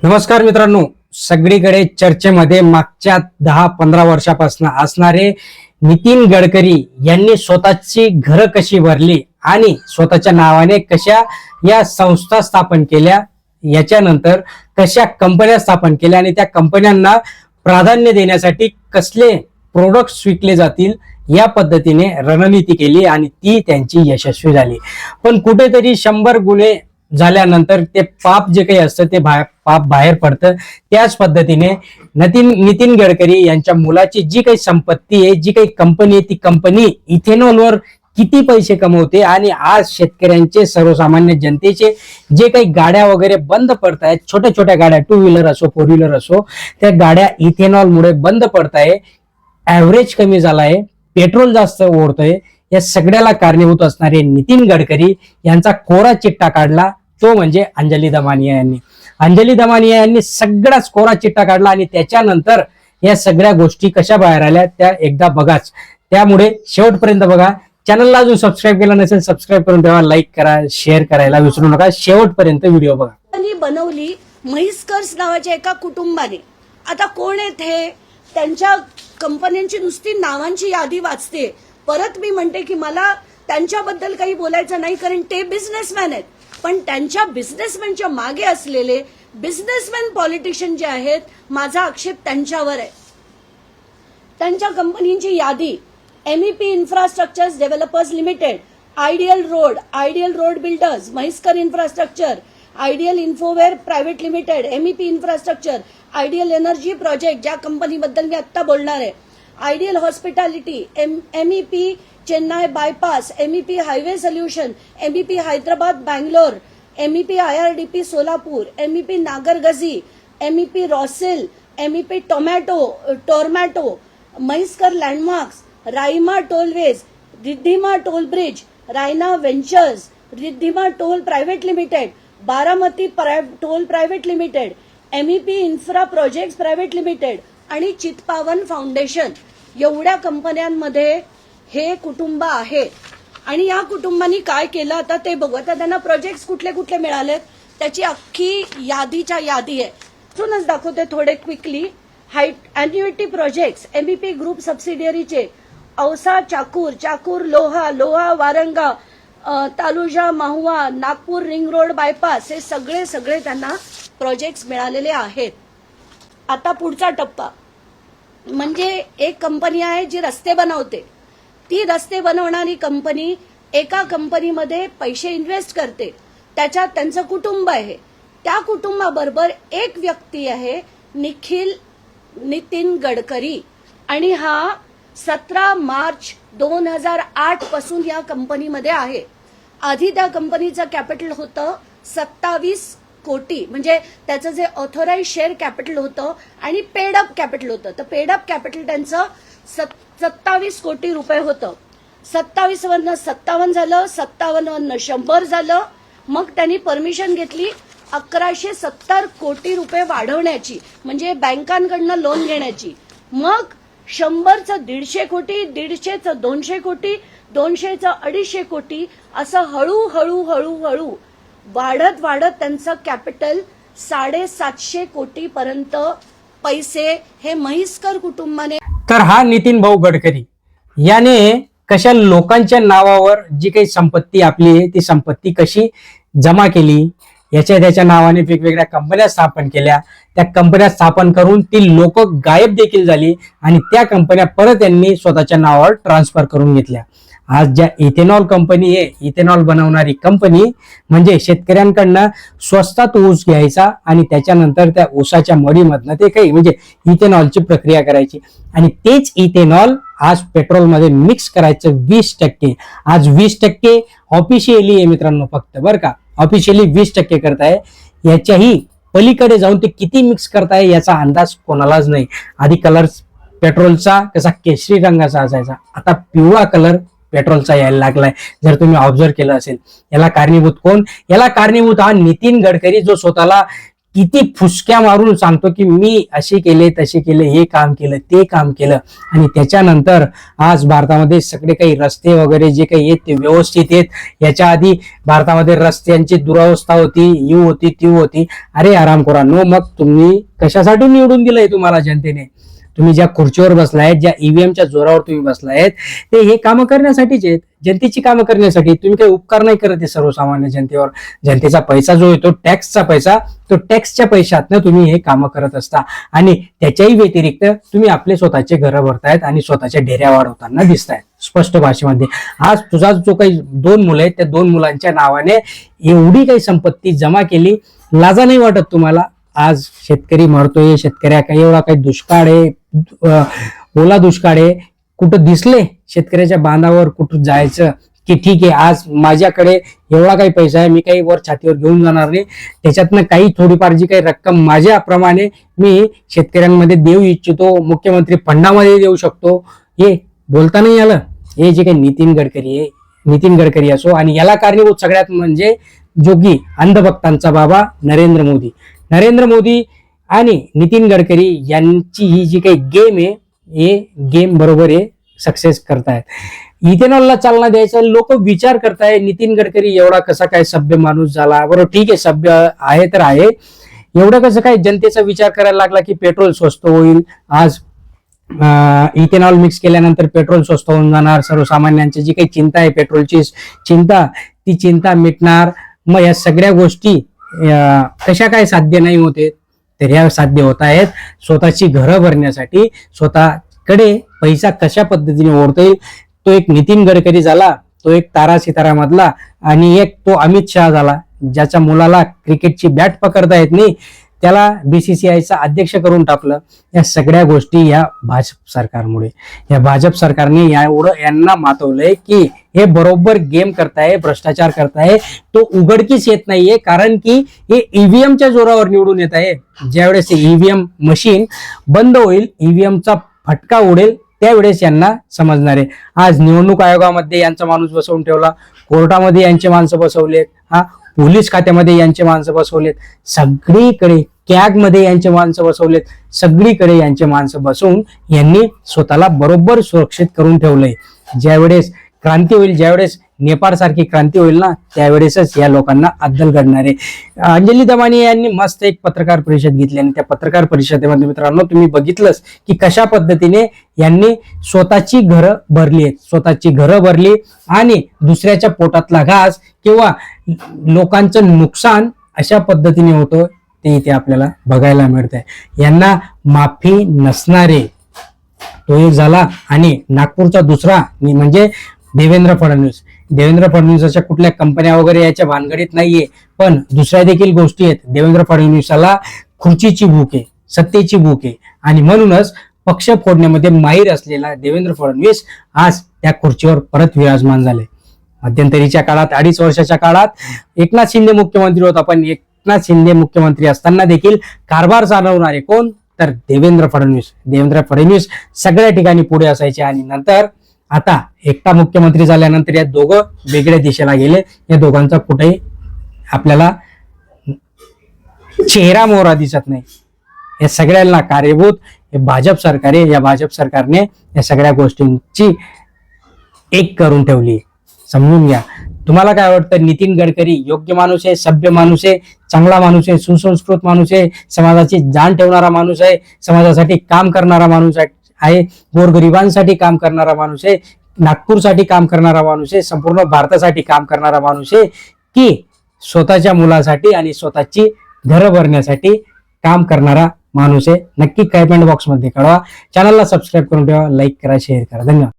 नमस्कार मित्रांनो, सगळीकडे चर्चेमध्ये मागच्या 10-15 वर्षापासून असणारे नितीन गडकरी यांनी स्वतःची घरं कशी भरली आणि स्वतःच्या नावाने कशा या संस्था स्थापन केल्या, याच्यानंतर कशा कंपन्या स्थापन केल्या आणि त्या कंपन्यांना प्राधान्य देण्यासाठी कसले प्रोडक्ट्स विकले जातील या पद्धतीने रणनीती केली आणि ती त्यांची यशस्वी झाली। पण कुठेतरी 100 गुन्हे झाल्यानंतर ते पाप जे काही असतं ते पाप बाहेर पडतं। त्याच पद्धतीने नितीन गडकरी यांच्या मुलाची जी काही संपत्ती आहे, जी काही कंपनी आहे, ती कंपनी इथेनॉलवर किती पैसे कमवते आणि आज शेतकऱ्यांचे, सर्वसामान्य जनतेचे जे काही गाड्या वगैरे बंद पडत आहेत, छोट्या छोट्या गाड्या, 2 व्हीलर असो, 4 व्हीलर असो, त्या गाड्या इथेनॉल मुळे बंद पडत आहे, ऍव्हरेज कमी झालाय, पेट्रोल जास्त ओढतोय। या सगळ्याला कारणीभूत असणारे नितीन गडकरी यांचा कोरा चिट्टा काढला, तो म्हणजे अंजली दमानिया यांनी। अंजली दमानिया यांनी सगळाच कोरा चिट्टा काढला आणि त्याच्यानंतर या सगळ्या गोष्टी कशा बाहेर आल्या त्या एकदा बघाच। त्यामुळे शेवटपर्यंत बघा। चॅनलला अजून सबस्क्राईब केलं नसेल, सबस्क्राईब करून ठेवा, लाईक करा, शेअर करायला विसरू नका। शेवटपर्यंत व्हिडिओ बघा। बनवली म्हैसकर्स नावाच्या एका कुटुंबाने। आता कोण आहेत हे? त्यांच्या कंपन्यांची नुसती नावांची यादी वाचते। परत मी म्हणते की मला त्यांच्याबद्दल काही बोलायचं नाही, कारण ते बिझनेसमॅन आहेत, पण त्यांच्या बिझनेसमॅनच्या मागे असलेले बिझनेसमॅन पॉलिटिशियन जे आहेत, माझा आक्षेप त्यांच्यावर आहे। त्यांच्या कंपनीची यादी: MEP infrastructures developers limited, ideal road builders, Mhaiskar infrastructure, ideal infoware private limited, MEP infrastructure, ideal energy project ज्या कंपनीबद्दल मी आता बोलणार आहे, ideal hospitality, MEP Chennai bypass, MEP highway solution, MEP Hyderabad Bangalore, MEP IRDP Solapur, MEP Nagargazi, MEP रॉसेल, MEP टोरमॅटो, Mhaiskar landmarks, Raima tollways, Riddhima toll bridge, Raina ventures, Riddhima toll private limited, Baramati toll private limited, MEP infra projects private limited आणि Chitpavan foundation, एवढ्या कंपन्यांमध्ये हे कुटुंब आहे। आणि या कुटुंबांनी काय केलं आता ते बघू। आता त्यांना प्रोजेक्ट्स कुठले कुठले मिळालेत त्याची अख्खी यादीच्या यादी आहे, इथूनच दाखवते थोडे quickly. Annuity projects MEP group सबसिडियरीचे औसा चाकूर लोहा वारंगा, तालुजा माहुआ, नागपूर रिंग रोड बायपास, हे सगळे त्यांना प्रोजेक्ट्स मिळालेले आहेत। आता पुढचा टप्पा म्हणजे एक कंपनी आहे जी रस्ते बनवते। ती रस्ते बनवणारी कंपनी एका कंपनीमध्ये पैसे इन्व्हेस्ट करते, त्याच्यात त्यांचं कुटुंब आहे। त्या कुटुंबाबरोबर एक व्यक्ती आहे, नितीन गडकरी, आणि हा 17 मार्च 2008 पासून या कंपनीमध्ये आहे। आधी त्या कंपनीचं कॅपिटल होतं 27 कोटी, म्हणजे त्याचं जे ऑथोराइज शेअर कॅपिटल होतं आणि पेड अप कॅपिटल होतं, तर पेड अप कॅपिटल त्यांचं 27 कोटी रुपये होतं। 27 वरनं 57 झालं, 57 वरनं 100 झालं, मग त्यांनी परमिशन घेतली 1170 कोटी रुपये वाढवण्याची, म्हणजे बँकांकडनं लोन घेण्याची। मग 100चं 150 कोटी, 150चं 200 कोटी, 200चं 250 कोटी, असं हळूहळू वाढत त्यांचं कॅपिटल 750 कोटी पर्यंत पैसे हे म्हैसकर कुटुंबाने। तर हा नितीन भाऊ गडकरी याने कशा लोकांच्या नावावर जी काही संपत्ती आपली आहे ती संपत्ती कशी जमा केली, त्याच्या नावाने वेगवेगळ्या कंपन्या स्थापन केल्या, त्या कंपन्या स्थापन करून ती लोक गायब देखील झाली आणि त्या कंपन्या परत यांनी स्वतःच्या नावावर ट्रान्सफर करून घेतल्या। आज ज्या इथेनॉल कंपनी आहे, इथेनॉल बनवणारी कंपनी, म्हणजे शेतकऱ्यांकडनं स्वस्तात ऊस घ्यायचा आणि त्याच्यानंतर त्या ऊसाच्या मडीमधनं ते काही म्हणजे इथेनॉलची प्रक्रिया करायची आणि तेच इथेनॉल आज पेट्रोलमध्ये मिक्स करायचं 20%। आज 20% ऑफिशियली आहे मित्रांनो, फक्त बरं का, ऑफिशियली 20% करताय। याच्याही पलीकडे जाऊन ते किती मिक्स करताय याचा अंदाज कोणालाच नाही। आधी कलर पेट्रोलचा कसा केशरी रंगाचा असायचा, आता पिवळा कलर पेट्रोलचा यायला लागलाय, जर तुम्ही ऑब्झर्व केलं असेल। याला कारणीभूत कोण? याला कारणीभूत हा नितीन गडकरी, जो स्वतःला किती फुसक्या मारून सांगतो की मी असे केले तसे केले, हे काम केलं ते काम केलं, आणि त्याच्यानंतर आज भारतामध्ये सगळे काही रस्ते वगैरे जे काही आहेत ते व्यवस्थित आहेत. याच्या आधी भारतामध्ये रस्त्यांची दुरावस्था होती, ही होती ती होती. अरे आरामखोरांनो, मग तुम्ही कशासाठी निवडून दिलंय तुम्हाला जनतेने? तुम्ही ज्या खुर्चीवर बसलायत, ज्या ईव्हीएमच्या जोरावर तुम्ही बसलायत, ते हे कामं करण्यासाठीच आहेत, जनतेची कामं करण्यासाठी. तुम्ही काही उपकार नाही करत आहे सर्वसामान्य जनतेवर. जनतेचा पैसा जो येतो, टॅक्सचा पैसा, तो टॅक्सच्या पैशातनं तुम्ही हे कामं करत असता. आणि त्याच्याही व्यतिरिक्त तुम्ही आपले स्वतःचे घरं भरतायत आणि स्वतःच्या ढेऱ्या वाढवताना दिसतायत स्पष्ट भाषेमध्ये. आज तुझा जो काही 2 मुलं आहेत, त्या 2 मुलांच्या नावाने एवढी काही संपत्ती जमा केली, लाजा नाही वाटत तुम्हाला? आज शेतकरी मरतोय, शेतकऱ्या काही एवढा काही दुष्काळ आहे, ओला दुष्काळ आहे, कुठं दिसले शेतकऱ्याच्या बांधावर कुठं जायचं की ठीक आहे आज माझ्याकडे एवढा काही पैसा आहे, मी काही वर छातीवर घेऊन जाणार नाही, त्याच्यातनं काही थोडीफार जी काही रक्कम माझ्याप्रमाणे मी शेतकऱ्यांमध्ये देऊ इच्छितो, मुख्यमंत्री फंडामध्ये देऊ शकतो, हे बोलता नाही आलं. हे जे काही नितीन गडकरी आहे, नितीन गडकरी असो, आणि याला कारणीभूत सगळ्यात म्हणजे जोगी अंधभक्तांचा बाबा नरेंद्र मोदी. नरेंद्र मोदी आणि नितीन गडकरी यांची ही जी काही गेम आहे, हे गेम बरोबर आहे, सक्सेस करतायत. इथेनॉलला चालना द्यायचा लोक विचार करताय. नितीन गडकरी एवढा कसा काय सभ्य माणूस झाला? बरोबर, ठीक आहे, सभ्य आहे तर आहे, एवढं कसं काय जनतेचा विचार करायला लागला की पेट्रोल स्वस्त होईल? आज इथेनॉल मिक्स केल्यानंतर पेट्रोल स्वस्त होऊन जाणार. सर्वसामान्यांची जी काही चिंता आहे, पेट्रोलची चिंता, ती चिंता मिटणार. मग या सगळ्या गोष्टी कशा काय साध्य नाही होते? तर ह्या साध्य होत आहेत स्वतःची घरं भरण्यासाठी. स्वतःकडे पैसा कशा पद्धतीने ओढता येईल, तो एक नितीन गडकरी झाला, तो एक तारा सितारा मधला, आणि एक तो अमित शहा झाला, ज्याच्या मुलाला क्रिकेटची बॅट पकडता येत नाही, त्याला बीसीसीआयचा अध्यक्ष करून टाकलं. या सगळ्या गोष्टी या भाजप सरकारमुळे. या भाजप सरकारने एवढं यांना मातवलंय की हे बरोबर गेम करताय, भ्रष्टाचार करताय, तो उघडकीस येत नाहीये, कारण की हे ईव्हीएमच्या जोरावर निवडून येत आहे. ज्यावेळेस ईव्हीएम मशीन बंद होईल, ईव्हीएमचा फटका उडेल, त्यावेळेस यांना समजणार आहे. आज निवडणूक आयोगामध्ये यांचा माणूस बसवून ठेवला, कोर्टामध्ये यांचे माणसं बसवलेत, पोलीस खात्यामध्ये यांचे माणसं बसवलेत, सगळीकडे कॅगमध्ये यांचे माणसं बसवलेत, सगळीकडे यांचे माणसं बसवून यांनी स्वतःला बरोबर सुरक्षित करून ठेवलंय. ज्यावेळेस क्रांती होईल, ज्यावेळेस नेपाळ सारखी क्रांती होईल ना, त्यावेळेसच या लोकांना अद्दल घडणार आहे. अंजली दमानी यांनी मस्त एक पत्रकार परिषद घेतली, आणि त्या पत्रकार परिषदेमध्ये मित्रांनो तुम्ही बघितलंच की कशा पद्धतीने यांनी स्वतःची घरं भरली आहेत, स्वतःची घरं भरली, आणि दुसऱ्याच्या पोटातला घास किंवा लोकांचं नुकसान अशा पद्धतीने होतं ते इथे आपल्याला बघायला मिळतंय. यांना माफी नसणारे तो एक झाला. आणि नागपूरचा दुसरा म्हणजे देवेंद्र फडणवीस. देवेंद्र फडणवीसाच्या कुठल्या कंपन्या वगैरे याच्या भानगडीत नाहीये, पण दुसऱ्या देखील गोष्टी आहेत. देवेंद्र फडणवीसाला खुर्चीची भूक आहे, सत्तेची भूक आहे, आणि म्हणूनच पक्ष फोडण्यामध्ये माहीर असलेला देवेंद्र फडणवीस आज त्या खुर्चीवर परत विराजमान झाले. मध्यंतरीच्या काळात 2.5 वर्षाच्या काळात एकनाथ शिंदे मुख्यमंत्री होता, पण एकनाथ शिंदे मुख्यमंत्री असताना देखील कारभार चालवणारे कोण? तर देवेंद्र फडणवीस. देवेंद्र फडणवीस सगळ्या ठिकाणी पुढे असायचे, आणि नंतर आता एकटा मुख्यमंत्री झाल्यानंतर या दोघं वेगळ्या दिशेला गेले. या दोघांचा कुठेही आपल्याला चेहरा मोहरा दिसत नाही. या सगळ्यांना कारणीभूत हे भाजप सरकार आहे. या भाजप सरकारने या सगळ्या गोष्टींची एक करून ठेवली. समजून घ्या. तुम्हाला काय वाटतं? नितीन गडकरी योग्य माणूस आहे, सभ्य माणूस आहे, चांगला माणूस आहे, सुसंस्कृत माणूस आहे, समाजाची जाण ठेवणारा माणूस आहे, समाजासाठी काम करणारा माणूस आहे, गोरगरिबांसाठी काम करणारा माणूस आहे, नागपूरसाठी काम करणारा माणूस आहे, संपूर्ण भारतासाठी काम करणारा माणूस आहे, की स्वतःच्या मुलासाठी आणि स्वतःची घरं भरण्यासाठी काम करणारा माणूस आहे? नक्की कमेंट बॉक्समध्ये कळवा. चॅनलला सबस्क्राईब करून ठेवा, लाईक करा, शेअर करा. धन्यवाद.